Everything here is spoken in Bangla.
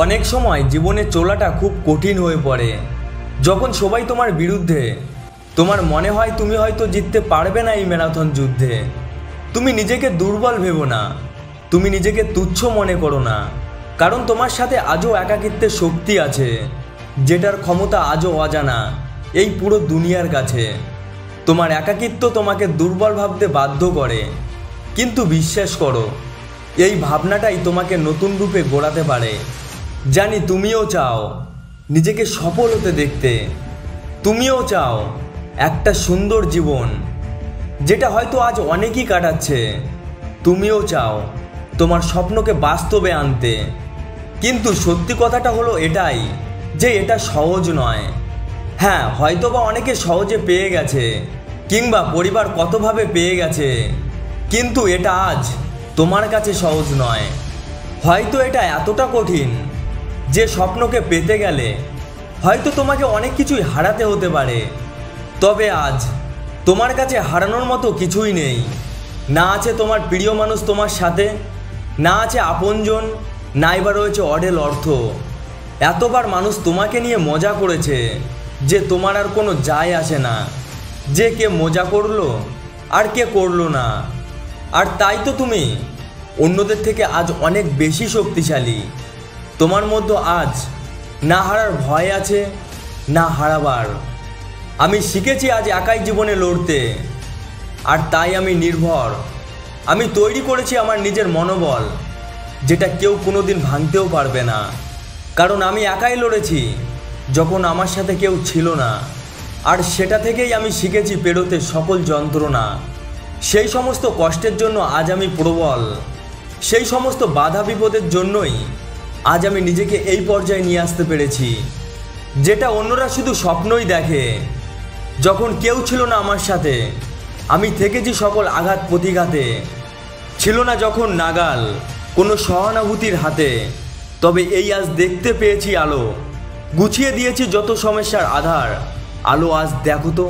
অনেক সময় জীবনে চলাটা খুব কঠিন হয়ে পড়ে। যখন সবাই তোমার বিরুদ্ধে, তোমার মনে হয় তুমি হয়তো জিততে পারবে না এই ম্যারাথন যুদ্ধে। তুমি নিজেকে দুর্বল ভেবো না, তুমি নিজেকে তুচ্ছ মনে করো না, কারণ তোমার সাথে আজও একাকিত্বের শক্তি আছে, যেটার ক্ষমতা আজও অজানা এই পুরো দুনিয়ার কাছে। তোমার একাকিত্ব তোমাকে দুর্বল ভাবতে বাধ্য করে, কিন্তু বিশ্বাস করো, এই ভাবনাটাই তোমাকে নতুন রূপে গড়াতে পারে। জানি তুমিও চাও নিজেকে সফল হতে দেখতে, তুমিও চাও একটা সুন্দর জীবন, যেটা হয়তো আজ অনেকেই কাটাচ্ছে। তুমিও চাও তোমার স্বপ্নকে বাস্তবে আনতে, কিন্তু সত্যি কথাটা হলো এটাই যে এটা সহজ নয়। হ্যাঁ, হয়তোবা অনেকে সহজে পেয়ে গেছে, কিংবা পরিবার কতভাবে পেয়ে গেছে, কিন্তু এটা আজ তোমার কাছে সহজ নয়। হয়তো এটা এতটা কঠিন যে স্বপ্নকে পেতে গেলে হয়তো তোমাকে অনেক কিছুই হারাতে হতে পারে। তবে আজ তোমার কাছে হারানোর মতো কিছুই নেই। না আছে তোমার প্রিয় মানুষ তোমার সাথে, না আছে আপনজন, নাই বা রয়েছে অঢেল অর্থ। এতবার মানুষ তোমাকে নিয়ে মজা করেছে যে তোমার আর কোনো যায় আসে না যে কে মজা করলো আর কে করলো না। আর তাই তো তুমি অন্যদের থেকে আজ অনেক বেশি শক্তিশালী। তোমার মধ্যে আজ না হারার ভয় আছে, না হারাবার। আমি শিখেছি আজ একাই জীবনে লড়তে, আর তাই আমি নির্ভর। আমি তৈরি করেছি আমার নিজের মনোবল, যেটা কেউ কোনোদিন ভাঙতেও পারবে না। কারণ আমি একাই লড়েছি যখন আমার সাথে কেউ ছিল না, আর সেটা থেকেই আমি শিখেছি পেরোতে সকল যন্ত্রণা। সেই সমস্ত কষ্টের জন্য আজ আমি প্রবল, সেই সমস্ত বাধা বিপদের জন্যই আজ আমি নিজেকে এই পর্যায়ে নিয়ে আসতে পেরেছি, যেটা অন্যরা শুধু স্বপ্নই দেখে। যখন কেউ ছিল না আমার সাথে, আমি থেকেছি সকল আঘাত প্রতিঘাতে। ছিল না যখন নাগাল কোনো সহানুভূতির হাতে, তবে এই আজ দেখতে পেয়েছি আলো। গুছিয়ে দিয়েছি যত সমস্যার আধার, আলো আজ দেখো তো